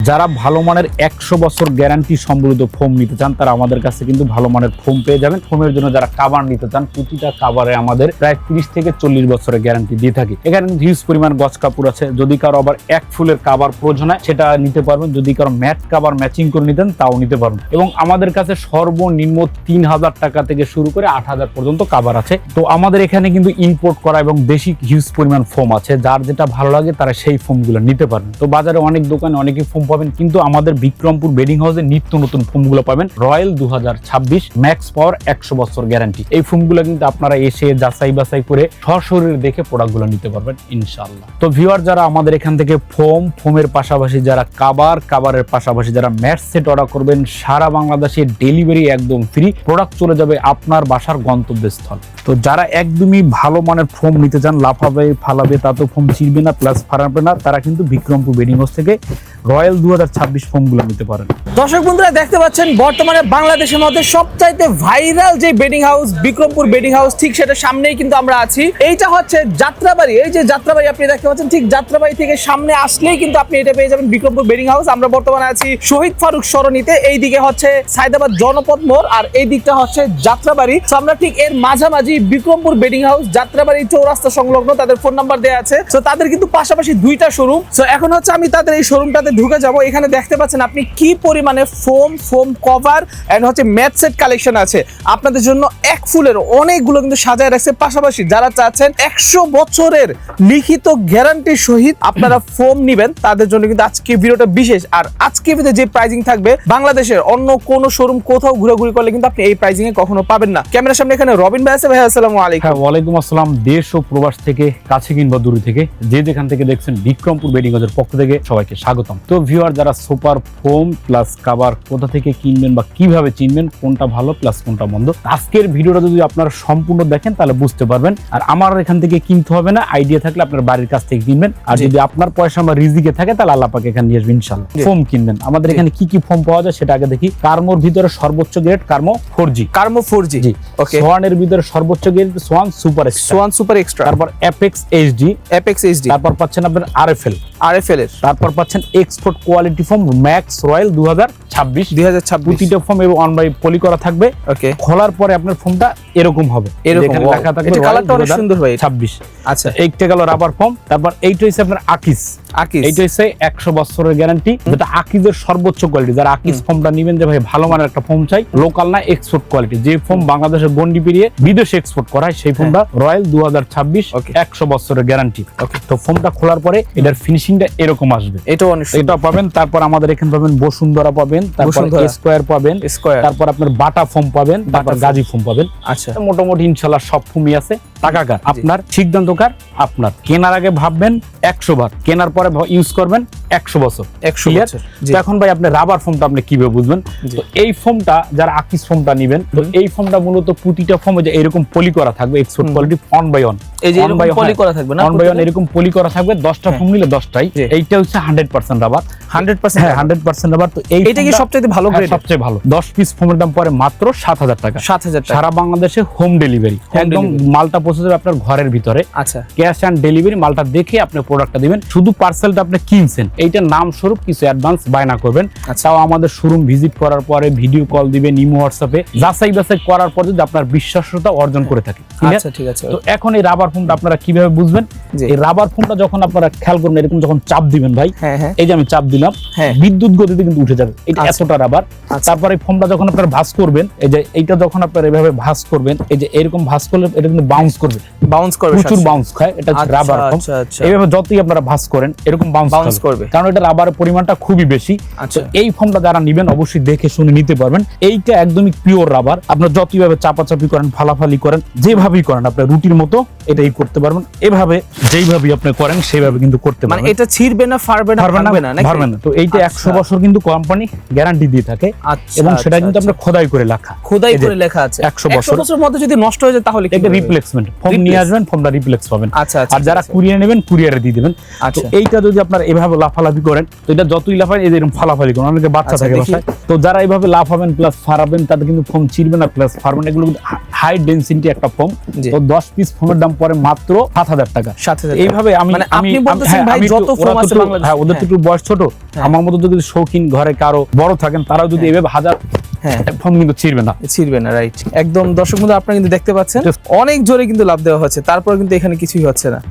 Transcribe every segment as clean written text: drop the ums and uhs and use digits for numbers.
যারা ভালো মানের 100 বছর গ্যারান্টি সম্বলিত ফোম নিতে চান তারা আমাদের কাছে কিন্তু ভালো মানের ফোম পেয়ে যাবেন। ফোমের জন্য যারা কভার নিতে চান প্রতিটা কভারে আমাদের প্রায় 30 থেকে 40 বছরের গ্যারান্টি দিয়ে থাকি। এখানে হিউজ পরিমাণ গজ কাপড় আছে, যদি কারো আবার এক ফুলের কভার প্রয়োজন হয় সেটা নিতে পারবেন, যদি কারো ম্যাট কভার ম্যাচিং করে নিতেন তাও নিতে পারবেন। এবং আমাদের কাছে সর্বনিম্ন 3000 টাকা থেকে শুরু করে 8000 পর্যন্ত কভার আছে। তো আমাদের এখানে কিন্তু ইম্পোর্ট করা এবং দেশি হিউজ পরিমাণ ফোম আছে, যার যেটা ভালো লাগে তারা সেই ফোমগুলো নিতে পারবেন। তো বাজারে অনেক দোকানে অনেকেই ফোম পাবেন, কিন্তু আমাদের বিক্রমপুর বেডিং হাউসে নিত্য নতুন ফোমগুলো পাবেন। রয়্যাল 2026 ম্যাক্স পাওয়ার 100 বছর গ্যারান্টি। এই ফোমগুলো কিন্তু আপনারা এসে যাচাই বাছাই করে সশরীরে দেখে প্রোডাক্টগুলো নিতে পারবেন ইনশাআল্লাহ। তো ভিউয়ার যারা আমাদের এখান থেকে ফোমের পাশাপাশি যারা কভারের পাশাপাশি যারা ম্যাট সেট অর্ডার করবেন, সারা বাংলাদেশে ডেলিভারি একদম ফ্রি, প্রোডাক্ট চলে যাবে আপনার বাসার গন্তব্যস্থল। তো যারা একদমই ভালো মানের ফোম নিতে চান, লাফাবে ফালাবে তাতেও ফোম ছিঁড়বে না প্লাস ফাড়াবে না, তারা কিন্তু বিক্রমপুর বেডিং হাউস থেকে রয়্যাল 2026 ফোমগুলো নিতে পারেন। দর্শক বন্ধুরা দেখতে পাচ্ছেন বর্তমানে বাংলাদেশের মধ্যে সবচাইতে ভাইরাল যে bedding house Bikrampur bedding house, ঠিক সেটা সামনেই কিন্তু আমরা আছি। এইটা হচ্ছে যাত্রাবাড়ি। এই যে যাত্রাবাড়ি আপনি দেখতে পাচ্ছেন, ঠিক যাত্রাবাড়ি থেকে সামনে আসলেই কিন্তু আপনি এটা পেয়ে যাবেন বিক্রমপুর বেডিং হাউস। আমরা বর্তমানে আছি শহীদ ফারুক সরণিতে, এইদিকে হচ্ছে সায়দাবাদ জনপদ মোড় আর এই দিকটা হচ্ছে যাত্রাবাড়ি। তো আমরা ঠিক এর মাঝামাঝি বিক্রমপুর বেডিং হাউস, যাত্রাবাড়ি চৌরাস্তা সংলগ্ন। তাদের ফোন নাম্বার দেওয়া আছে। তো তাদের কিন্তু পাশাপাশি দুইটা শোরুম। তো এখন হচ্ছে আমি তাদের এই শোরুমটাতে ঢুকে যাব। এখানে দেখতে পাচ্ছেন আপনি কি পরিমাণে ফোম কভার এন্ড হচ্ছে ম্যাট সেট কালেকশন আছে আপনাদের জন্য। এক ফুলের অনেকগুলো কিন্তু সাজায় রাখছে। পাশাপাশি যারা চাচ্ছেন 100 বছরের লিখিত গ্যারান্টির সহিত আপনারা ফোম নেবেন, তাদের জন্য কিন্তু আজকে ভিডিওটা বিশেষ। আর আজকে ভিডিওতে যে প্রাইজিং থাকবে বাংলাদেশের অন্য কোন শোরুম কোথাও ঘোরাঘুরি করলে কিন্তু আপনি এই প্রাইজিং এ কখনো পাবেন না। ক্যামেরার সামনে এখানে রবিন ভাই আছে। ভাই আসসালামু আলাইকুম। হ্যাঁ, ওয়ালাইকুম আসসালাম। দেশ ও প্রবাস থেকে, কাছে কিংবা দূরে থেকে যে যেখান থেকে দেখছেন বিক্রমপুর বেডিং হাউসের পক্ষ থেকে সবাইকে স্বাগতম। তো ভিউয়ার যারা সুপার ফোম প্লাস কভার কোথা থেকে কিনবেন বা কিভাবে চিনবেন কোনটা ভালো প্লাস কোনটা মন্দ, আজকের ভিডিওটা যদি আপনারা সম্পূর্ণ দেখেন তাহলে বুঝতে পারবেন। আর আমার এখান থেকে কিনতে হবে না, আইডিয়া থাকলে আপনার বাড়ির কাছ থেকে কিনবেন। আর যদি আপনার পয়সা বা রিজিকে থাকে তাহলে আল্লাহ পাক এখানে নিয়ে আসবেন ইনশাআল্লাহ। ফোম কিনবেন। আমাদের এখানে কি কি ফোম পাওয়া যায় সেটা আগে দেখি। কার্মোর ভিতরে সর্বোচ্চ গ্রেড কার্মো 4G। কার্মো 4G। ওকে। সোয়ানের ভিতরে সর্বোচ্চ গ্রেড সোয়ান সুপার এক্সট্রা। তারপর অ্যাপেক্স এইচডি। তারপর পাচ্ছেন আপনার আরএফএল এর। তারপর পাচ্ছেন export quality foam max royal 2026। প্রতিটা ফোম এবং অন বাই পলি করা থাকবে। ওকে। খোলার পরে আপনার ফোমটা এরকম হবে, এখানে লেখা থাকবে এটা কালারটা অনেক সুন্দর ভাই 26। আচ্ছা, এইটা গেল রাবার ফোম। তারপর এইটা হচ্ছে আপনার আকিস। এইটা হচ্ছে 100 বছরের গ্যারান্টি, যেটা আকিজের সর্বোচ্চ কোয়ালিটি। যারা আকিস ফোমটা নেবেন যে ভাই ভালো মানের একটা ফোম চাই, লোকাল না এক্সপোর্ট কোয়ালিটি, যে ফোম বাংলাদেশের গন্ডি পেরিয়ে বিদেশে এক্সপোর্ট করা হয় সেই ফোমটা রয়্যাল 2026 100 বছরের গ্যারান্টি। তো ফোমটা খোলার পরে এটার ফিনিশিংটা এরকম আসবে, এটা পাবেন। তারপর আমাদের এখানে পাবেন বসুন্ধরা পাবেন, তারপর স্কয়ার পাবেন, তারপর আপনার বাটা ফোম পাবেন, তারপর গাজী ফোম পাবেন। আচ্ছা, মোটামুটি ইনশাআল্লাহ সব ফোমই আছে। টাকাকার আপনার, সিদ্ধান্তকার আপনার। কেনার আগে ভাববেন 100 বার, কেনার পরে ইউজ করবেন 100 বছর। এখন ভাই আপনি রাবার ফোমটা আপনি কিভাবে বুঝবেন? তো এই ফোমটা যারা আকিস ফোমটা নেবেন, তো এই ফোমটা মূলত প্রতিটা ফোমে যে এরকম পলি করা থাকবে export quality one by one. এই যে এরকম পলি করা থাকবে না, অন বাই অন এরকম পলি করা থাকবে। 10টা ফোম নিলে 10টাই। এইটা হচ্ছে 100% রাবার। 100%? হ্যাঁ, 100% রাবার। তো এইটা কি সবচেয়ে ভালো গ্রেড? সবচেয়ে ভালো। 10 পিস ফোমের দাম পড়ে মাত্র 7000 টাকা। 7000 টাকা। সারা বাংলাদেশে হোম ডেলিভারি, একদম মালটা পৌঁছে যাবে আপনার ঘরের ভিতরে। আচ্ছা, ক্যাশ অন ডেলিভারি। মালটা দেখে আপনি প্রোডাক্টটা দিবেন। শুধু পার্সেলটা আপনি কিনছেন, এইটা নাম স্বরূপ কিছু অ্যাডভান্স বায়না করবেন। তাও আমাদের শোরুম ভিজিট করার পরে ভিডিও কল দিবেন, ইমো হোয়াটসঅ্যাপে যাচাই বাছাই করার পর যদি আপনার বিশ্বাসতা অর্জন করে থাকে। আচ্ছা, ঠিক আছে। তো এখন এই রাবার ফোমটা আপনারা কিভাবে বুঝবেন? এই রাবার ফোমটা যখন আপনারা খেয়াল করবেন, এরকম যখন চাপ দিবেন ভাই, এই যে আমি চাপ দিলাম, বিদ্যুৎ গতিতে কিন্তু উঠে যাবে। এটা এতটা রাবার। তারপর এই ফোমটা যখন আপনারা ভাঁজ করবেন, এই যে এইটা যখন আপনারা এভাবে ভাঁজ করবেন, এই যে এরকম ভাঁজ করলে এটা কিন্তু বাউন্স করবে, প্রচুর বাউন্স খায়। এটা হচ্ছে রাবার ফোম। এইভাবে যতই আপনারা ভাঁজ করেন এরকম বাউন্স করবে, কারণ এটা রাবারের পরিমাণটা খুবই বেশি। তো এই ফোমটা যারা নেবেন অবশ্যই দেখে শুনে নিতে পারবেন। এইটা একদমই পিওর রাবার। আপনারা যতইভাবে চাপাচাপি করেন, ফালাফালি করেন, যেভাবেই করেন আপনার রুটির মতো এটাই করতে পারবেন। এভাবে যেইভাবে আপনি করেন সেইভাবে কিন্তু করতে পারবেন। মানে এটা ছিড়বে না, ফাড়বে না, ভাঙবে না। তো এইটা 100 বছর কিন্তু কোম্পানি গ্যারান্টি দিয়ে থাকে, এবং সেটা কিন্তু আমরা খোদাই করে লেখা আছে 100 বছরের মধ্যে যদি নষ্ট হয়ে যায় তাহলে এটা রিপ্লেসমেন্ট ফোম নিয়ে আসবেন, ফোমটা রিপ্লেস পাবেন। আর যারা কুরিয়ার নেবেন কুরিয়ারে দিয়ে দিবেন। তো এইটা যদি আপনার এভাবে লাফালাফি করেন, তো এটা যতই লাফান এই যে এরকম ফালাফালি করেন, অনেকে বাচ্চা আচ্ছা, থাকে দেখি। বাসায়, তো যারা এইভাবে লাফাবেন প্লাস ফারাবেন তাদের কিন্তু ফোম ছিড়বে না প্লাস ফারবেন। এগুলো হাই ডেনসিটি একটা ফোম। জি। তো 10 পিস ফোমের দাম পড়ে মাত্র 7000 টাকা। 7000 এইভাবে আমি মানে আপনি বলতেছেন ভাই যত ফোম আছে বাংলাদেশে, হ্যাঁ ওদের তো একটু বয়স ছোট, আমার মতো যদি শৌখিন ঘরে কারো বড় থাকেন তারাও যদি এভাবে হাজার ফোম কিন্তু ছিড়বে না, ছিড়বে না, রাইট। একদম দর্শক বন্ধু আপনারা কিন্তু দেখতে পাচ্ছেন অনেক জোরে কিন্তু লাভ দেওয়া হচ্ছে, তারপর কিন্তু এখানে কিছুই হচ্ছে না।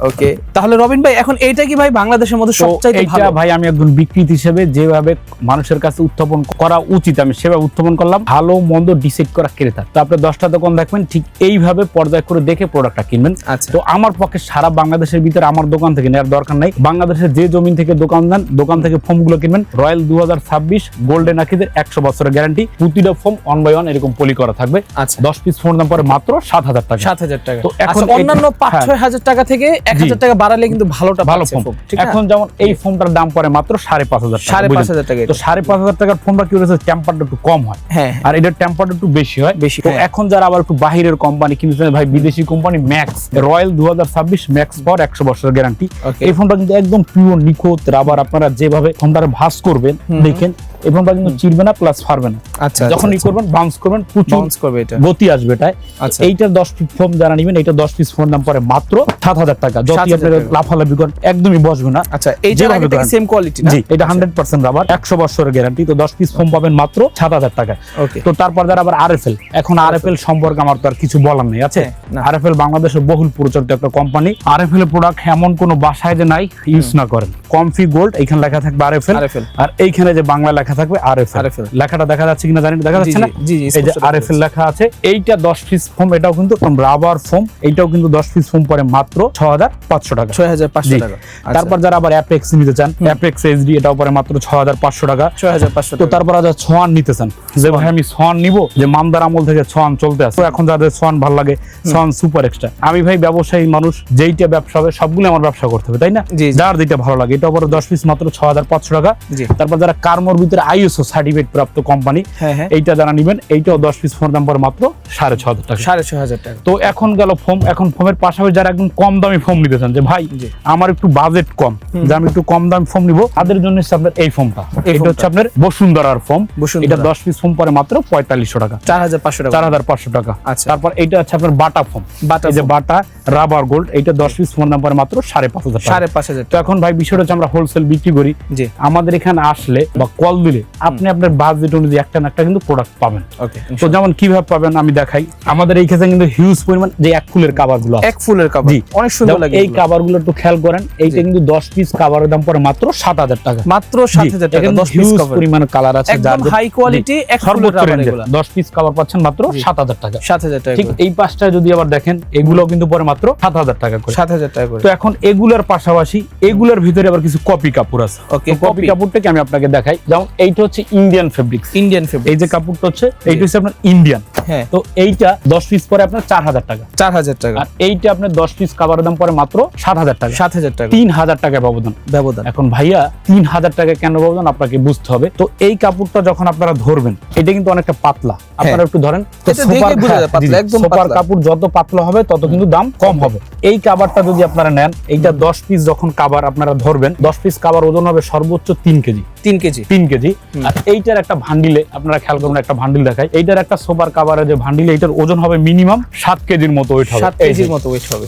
ওকে, তাহলে রবিন ভাই এখন এইটা কি ভাই বাংলাদেশের মধ্যে সবচাইতে ভালো? এইটা ভাই আমি একজন বিক্রেতা হিসেবে যেভাবে মানুষের কাছে উত্থাপন করা উচিত আমি সেভাবে উত্থাপন করলাম। ভালো মন্দ ডিসাইড করা ক্রেতা, তো আপনি 10টা দোকান দেখবেন ঠিক এইভাবে পর্যায় করে দেখে প্রোডাক্টটা কিনবেন। আচ্ছা। তো আমার পক্ষে সারা বাংলাদেশের ভিতরে আমার দোকান থেকে নেওয়ার দরকার নাই, বাংলাদেশের যে জমিন থেকে দোকান দেন দোকান থেকে ফোম গুলো কিনবেন। রয়্যাল 2026 গোল্ডেন আকিজের 100 বছরের গ্যারান্টি, প্রতিটা ফোম 1 বাই 1 এরকম পলি করা থাকবে। আচ্ছা, 10 পিস ফোম দাম পড়ে মাত্র 7000 টাকা। 7000 টাকা। তো এখন আচ্ছা, অন্যান্য 5-6 হাজার টাকা থেকে 1000 টাকা বাড়ালে কিন্তু ভালোটা ভালো পাচ্ছে ফোম। ফোম, ঠিক না? এখন যেমন এই ফোমটার দাম পড়ে মাত্র 5500 টাকা। 5500 টাকা। তো 5500 টাকার ফোমটা কি হচ্ছে টেম্পারটা একটু কম হয়, হ্যাঁ, আর এটার টেম্পারটা একটু বেশি হয়। তো হ্যাঁ। এখন যারা আবার একটু বাহিরের কোম্পানি কিনতে ভাই, বিদেশি কোম্পানি ম্যাক্স রয়্যাল 2026 ম্যাক্স পাওয়ার 100 বছরের গ্যারান্টি, Okay. এই ফোনটা কিন্তু একদম পিওর নিখুঁত রাবার। আপনারা যেভাবে ফোনটার ভাঁজ করবেন দেখেন এই ফোনটা কিন্তু চিরবে না প্লাস ফারবে না। আচ্ছা, যখন ই করবেন বাউন্স করবেন প্রচুর বাউন্স করবে, এটা গতি আসবে এটায়। আচ্ছা। এইটার 10 পিস ফোম যারা নেবেন, এইটা 10 পিস ফোন দাম পড়ে মাত্র 7000 টাকা। যতই 7000 আপনারা টাকা। লাফালাফি করেন একদমই বসবে না। আচ্ছা, এইটার যেভাবে আগে থেকে করেন। সেম কোয়ালিটি না? জি, এটা 100% রাবার, 100 বছরের গ্যারান্টি। তো 10 পিস ফোম পাবেন মাত্র 7000 টাকা। ওকে। তো তারপর যারা আবার আরএফএল, এখন আরএফএল সম্পর্কে আমার তো আর কিছু বলার নেই আছে। না। আরএফএল বাংলাদেশের বহুল প্রচলিত একটা কোম্পানি। আরএফএল এর প্রোডাক্ট এমন কোন বাসায় যে নাই ইউজ না করেন। কমফি গোল্ড এইখানে লেখা থাকবে আরএফএল, RFL আর এইখানে যে বাংলা লেখা থাকবে আরএফএল। লেখাটা দেখা যাচ্ছে কিনা জানি না, দেখা যাচ্ছে না? জি, জি, এই যে স্পষ্ট দেখা আরএফএল লেখা আছে। এইটা 10 পিস ফোম, এটাও কিন্তু রাবার ফোম, এইটাও কিন্তু 10 পিস ফোম পরে মাত্র 6500 টাকা। 6500 জি। টাকা। তারপর যারা আবার অ্যাপেক্স নিতে চান, অ্যাপেক্স এইচডি এটাও পরে মাত্র 6500 টাকা। 6500 তো টাকা। তারপর যারা সোয়ান নিতে চান, যে ভাই আমি সোয়ান নিব, যে মামদার আমল থেকে সোয়ান চলতে আছে, তো এখন যাদের সোয়ান ভালো লাগে সোয়ান সুপার এক্সট্রা। আমি ভাই ব্যবসায়ী মানুষ, যেইটা ব্যবসা হবে সবগুলো আমার ব্যবসা করতে হবে, তাই না? জি, জি। যার যেটা ভালো লাগে, এটা পরে 10 পিস মাত্র 6500 টাকা। জি। তারপর যারা কার্মোর ভিতরে আইএসও সার্টিফিকেট প্রাপ্ত কোম্পানি, হ্যাঁ, হ্যাঁ। এইটা যারা নেবেন, এইটাও 10 পিস ফোন দাম পরে মাত্র 6500 টাকা। 6500 টাকা। তো এখন গেল ফোম। এখন ফোমের পাশাপাশি যারা একদম কম দামি ফোম নিতে চান, যে ভাই জি। আমার একটু বাজেট কম, যে আমি একটু কম দামি ফোম নিব, তাদের জন্য হচ্ছে আপনার এই ফোমটা। এটা হচ্ছে আপনার বসুন্ধরার ফোম। বসুন্ধরা। এটা 10 পিস ফোম পরে মাত্র 4500 টাকা। 4500 টাকা। 4500 টাকা। আচ্ছা। তারপর এইটা হচ্ছে আপনার বাটা ফোম। বাটা এই যে ফোম। বাটা রাবার গোল্ড, এইটা 10 পিস ফোম দাম পরে মাত্র 5500 টাকা। 5500 তো এখন ভাই বিষয়টা হচ্ছে আমরা হোলসেল বিক্রি করি। জি। আমাদের এখানে আসলে বা কল দিলে আপনি আপনার বাজেট অনুযায়ী একটা না একটা কিন্তু প্রোডাক্ট পাবেন। ওকে। তো যেমন কিভাবে পাবেন আমি দেখাই। আমাদের এই ক্ষেত্রে কিন্তু হিউজ পরিমাণ যে এক ফুলের কাভার গুলো আছে। এক ফুলের কভার জি। অনেক সুন্দর যেমন লাগে এই এগুলো। কাভার গুলো একটু খেয়াল করেন, এইটা কিন্তু 10 পিস কাভারের দাম পরে মাত্র 7000 টাকা। মাত্র 7000 টাকা 10 পিস হিউজ কভার। পরিমাণ কালার আছে, একদম হাই কোয়ালিটি এক ফুলের সর্বোচ্চ রাবার রেঞ্জের এগুলো। 10 পিস কাভার পাচ্ছেন মাত্র 7000 টাকা। 7000 টাকা। ঠিক এই পাঁচটা যদি আবার দেখেন, এগুলো কিন্তু পরে মাত্র 7000 টাকা করে। 7000 টাকা করে। তো এখন এগুলোর পাশাপাশি এগুলোর ভিতরে আবার কিছু কপি কাপড় আছে। Okay, copy copy। কাপড়টাকে আমি আপনাকে দেখাই। যেমন এইটা হচ্ছে ইন্ডিয়ান ফেব্রিক্স। Indian fabric. এই যে কাপড়টা হচ্ছে, এইটা হচ্ছে আপনার ইন্ডিয়ান। হ্যাঁ। তো এইটা 10 পিস পরে আপনার 4000 টাকা। 4000 টাকা। আর এইটা আপনার 10 পিস কাভারের দাম পরে মাত্র 7000 টাকা। 7000 টাকা 3000 টাকা ব্যবধান। ব্যবধান। এখন ভাইয়া 3000 টাকা কেন ব্যবধান আপনাকে বুঝতে হবে। তো এই কাপড়টা যখন আপনারা ধরবেন, এটা কিন্তু অনেকটা পাতলা, আপনারা একটু ধরেন। তো এটা দেখে বোঝা যায় পাতলা, একদম সোপার পাতলা। কাপড় যত পাতলা হবে তত কিন্তু দাম কম হবে। এই কাভারটা যদি আপনারা নেন, এইটা 10 পিস যখন কাভার আপনারা ধরবেন, 10 পিস কাভার ওজন হবে সর্বোচ্চ 3 কেজি। 3 কেজি। 3 কেজি। আর এইটার একটা ভান্ডিলে আপনারা খেয়াল করবেন, একটা ভান্ডিল দেখাই। এইটার একটা সোপার কাভারের যে ভান্ডিল, এইটার ওজন হবে মিনিমাম 7 কেজির মতো ওয়েট হবে। 7 কেজির মতো ওয়েট হবে।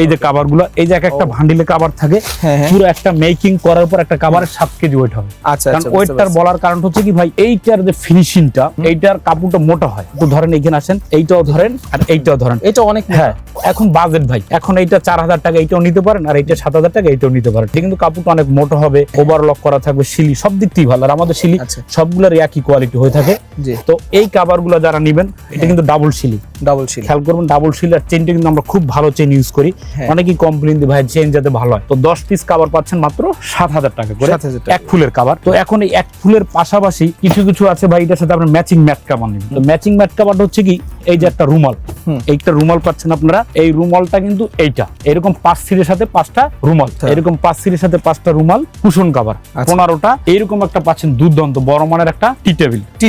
এই যে কাভার গুলো, এই যে একটা ভান্ডিলে কাভার থাকে, হ্যাঁ, হ্যাঁ। পুরো একটা মেকিং করার পর একটা কাভারের 7 কেজি ওয়েট হবে। আচ্ছা, কারণ আচ্ছা, ওয়েটটার বলার কারণ হচ্ছে কি ভাই, এইটার যে ফিনিশিংটা, এইটার কাপড়টা মোটা হয়। তো ধরেন এইখানে আসেন, এইটাও ধরেন আর এইটাও ধরেন। এটা অনেক হ্যাঁ, এখন বাজেট ভাই, এখন এইটা 4000 টাকা, এইটাও নিতে পারেন, আর এইটা 7000 টাকা, এইটাও নিতে পারেন। এটা কিন্তু কাপড়টা অনেক মোটা হবে, ওভারলক করা থাকবে, শিলি সব দিক থেকে ভালো। আর আমাদের শিলি আচ্ছা। সবগুলোর একই কোয়ালিটি হয়ে থাকে। জি। তো এই কাভারগুলো যারা নেবেন, এটা কিন্তু ডাবল শিলি। ডাবল শিল। খেয়াল করবেন, ডাবল শিল। আর চেনটা কিন্তু আমরা খুব ভালো চেন ইউজ করি। হ্যাঁ। অনেকেই কমপ্লেন দিই ভাই চেন যাতে ভালো হয়। তো 10 পিস কাভার পাচ্ছেন মাত্র 7000 টাকা করে, 7000 টাকা। এক ফুলের কাভার। তো এখন এই এক ফুলের পাশাপাশি কিছু কিছু আছে ভাই, এটার সাথে আপনার ম্যাচিং ম্যাট কাভার নেবেন। তো ম্যাচিং ম্যাট কাভারটা হচ্ছে কি, এই যে একটা রুমাল, এইটা রুমাল পাচ্ছেন আপনারা। এই রুমালটা কিন্তু এইটা এরকম 5 সিটের সাথে 5টা রুমাল, এরকম 5 সিটের সাথে 5টা রুমাল, কুশন কাভার 15টা। এইরকম একটা পাচ্ছেন দুর্দান্ত বড় মানের একটা টি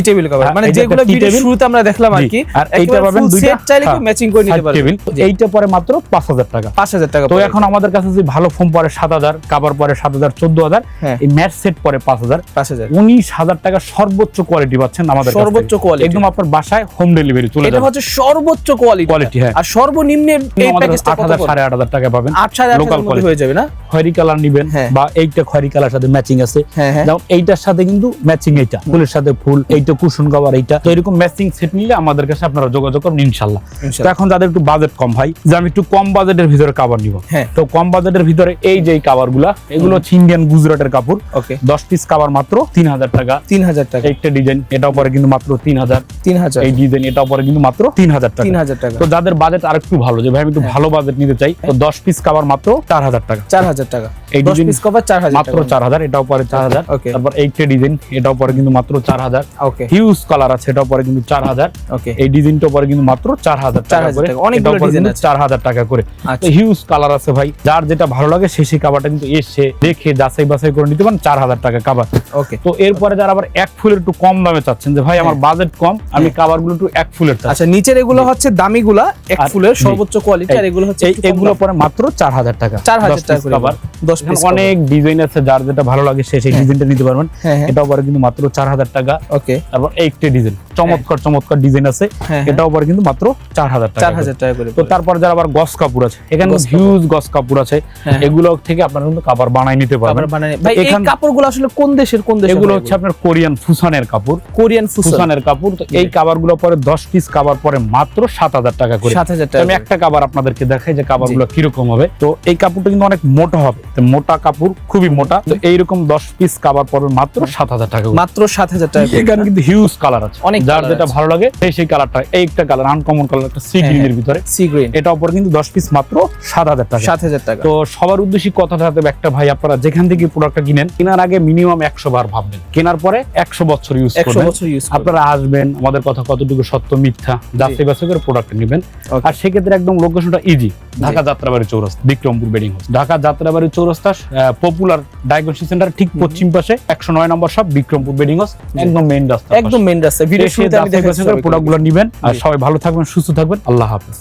টেবিল কভার, মানে এই যে যেগুলো একটা tea ভিডিও table, শুরুতে আমরা দেখলাম আর জি, কি, আর এইটা পাবেন দুইটা সেট চাইলে কি ম্যাচিং করে নিতে পারবেন। টেবিল, এইটা পরে মাত্র 5000 টাকা। 5000 টাকা তো পড়ে। এখন আমাদের কাছে যে ভালো ফোম পরে 7000, কভার পরে 7000, 14000, হ্যাঁ। এই ম্যাট সেট পরে 5000, 5000 19000 টাকা সর্বোচ্চ কোয়ালিটি পাচ্ছেন আমাদের কাছ থেকে। সর্বোচ্চ quality। একদম আপনার বাসায় হোম ডেলিভারি চলে এটা যাবে। হচ্ছে সর্বোচ্চ কোয়ালিটি, Quality, হ্যাঁ। আর সর্বনিম্নের এই আমাদের প্যাকেজটা কত 8000, পড়বে? 8500 টাকা পাবেন। 8,500 লোকাল এর মধ্যে হয়ে যাবে না? খয়েরি কালার নিবেন, হ্যাঁ। বা এইটা খয়েরি কালার সাথে ম্যাচিং আছে, হ্যাঁ, হ্যাঁ। যেমন এইটার সাথে কিন্তু ম্যাচিং, এইটা ফুলের সাথে ফুল, এইটা কুশন কভার, এইটা। তো এরকম ম্যাচিং সেট নিলে আমাদের কাছে আপনারা যোগাযোগ করুন ইনশাআল্লাহ। তো এখন যাদের একটু বাজেট কম ভাই, যে আমি একটু কম বাজেটের ভিতরে কাভার নিব, হ্যাঁ। তো কম বাজেটের ভিতরে এই যে কাভারগুলা, এগুলো হচ্ছে ইন্ডিয়ান গুজরাটের কাপড়। ওকে, 10 পিস কাভার মাত্র 3000 টাকা। 3000 টাকা। একটা ডিজাইন, এটাও পরে কিন্তু মাত্র 3000। 3000, এই ডিজাইন, এটাও পরে কিন্তু মাত্র 3000 টাকা। 3000 টাকা। তো যাদের বাজেট আরেকটু ভালো, যে ভাই আমি একটু ভালো বাজেট নিতে চাই, তো 10 পিস কাভার মাত্র 4000 টাকা। 4000 টাকা। এই 10 ডিজাইন পিস কভার 4000 মাত্র টাকা। 4000, এটাও পরে 4000। ওকে। তারপর এইটা ডিজাইন, এটাও পরে কিন্তু মাত্র 4000। ওকে, হিউজ কালার আছে, এটাও পরে কিন্তু 4000। ওকে। এই ডিজাইনটা পরে কিন্তু মাত্র 4000 টাকা 4000 করে। টাকা, অনেকগুলো এটাও পরে ডিজাইন কিন্তু আছে। 4000 টাকা করে। আচ্ছা। তো হিউজ কালার আছে ভাই, যার যেটা ভালো লাগে সেই কাভারটা কিন্তু এসে দেখে যাচাই বাছাই করে নিতে পারেন। 4000 টাকা কাভার। ওকে। তো এরপরে যারা আবার এক ফুলের একটু কম দামে চাচ্ছেন, যে ভাই আমার বাজেট কম, আমি কাভার গুলো একটু এক ফুলের চাচ্ছি, আচ্ছা, নিচের এগুলো হচ্ছে দামিগুলা, এক আর- ফুলের জি। সর্বোচ্চ কোয়ালিটি, আর এগুলো হচ্ছে একটু কম এগুলো দাম। পরে মাত্র 4000 টাকা। 4000 টাকা করে কাভার। 10 পিস অনেক ডিজাইন আছে, যার যেটা ভালো লাগে সেই ডিজাইনটা নিতে পারবেন। হ্যাঁ, হ্যাঁ। এটাও পরে কিন্তু মাত্র 4000 টাকা। ওকে, তারপর এইটা ডিজাইন, চমৎকার ডিজাইন আছে, হ্যাঁ, এটাও পরে কিন্তু মাত্র 4000 টাকা। 4000 টাকা করে। তো তারপর যারা আবার গস কাপড় আছে, এখানে গস হিউজ গস কাপড় আছে, হ্যাঁ। এগুলো থেকে আপনারা কিন্তু কাপড় বানাই নিতে পারবেন। কাপড় বানায় ভাই, এই এখান- কাপড়গুলো আসলে কোন দেশের এগুলো হচ্ছে আপনার কোরিয়ান ফুসানের কাপড়। কোরিয়ান ফুসান। ফুসানের কাপড়। তো এই কাভারগুলো পরে 10 পিস কাভার পরে মাত্র 7000 টাকা করে। 7000 তো টাকা আমি করে। একটা কাভার আপনাদেরকে দেখাই যে কাভারগুলো কিরকম হবে। তো এই কাপড়টা কিন্তু অনেক মোটা হবে, তো মোটা কাপড়, খুবই মোটা। তো এইরকম 10 পিস কাভার পড়বে মাত্র 7000 টাকা করে। মাত্র 7000 টাকা করে। এখানে কিন্তু হিউজ কালার আছে, অনেক যার colour যেটা আছে। ভালো লাগে সেই কালারটা। এই একটা কালার, আনকমন কালার, একটা সি গ্রিন এর ভিতরে, সি গ্রিন। এটার উপর কিন্তু 10 পিস মাত্র 7000 টাকা। 7000 টাকা। তো সবার উদ্দেশ্যে কথাটা হবে একটা, ভাই আপনারা যেখান থেকে প্রোডাক্টটা কিনেন, কেনার আগে মিনিমাম 100 বার ভাববেন, কেনার পরে 100 বছর ইউজ 100 করবেন। বছর ইউজ করবেন। আপনারা আসবেন, আমাদের কথা কতটুকু সত্য মিথ্যা যাচাই বাছাই করে প্রোডাক্ট নেবেন। Okay. আর সেক্ষেত্রে একদম লোকেশনটা ইজি, ঢাকা যাত্রাবাড়ি চৌরাস্তা, বিক্রমপুর বেডিং হাউস। ঢাকা যাত্রাবাড়ি চৌরাস্তা পপুলার ডায়াগনস্টিক সেন্টার ঠিক পশ্চিম পাশে 109 নম্বর শপ, বিক্রমপুর বেডিং হাউস, একদম মেইন রাস্তা। একদম মেইন রাস্তা। ভিডিও শুরুতে আমি দেখাচ্ছি প্রোডাক্টগুলো নেবেন। আর সবাই ভালো থাকবেন, সুস্থ থাকবেন। আল্লাহ হাফেজ।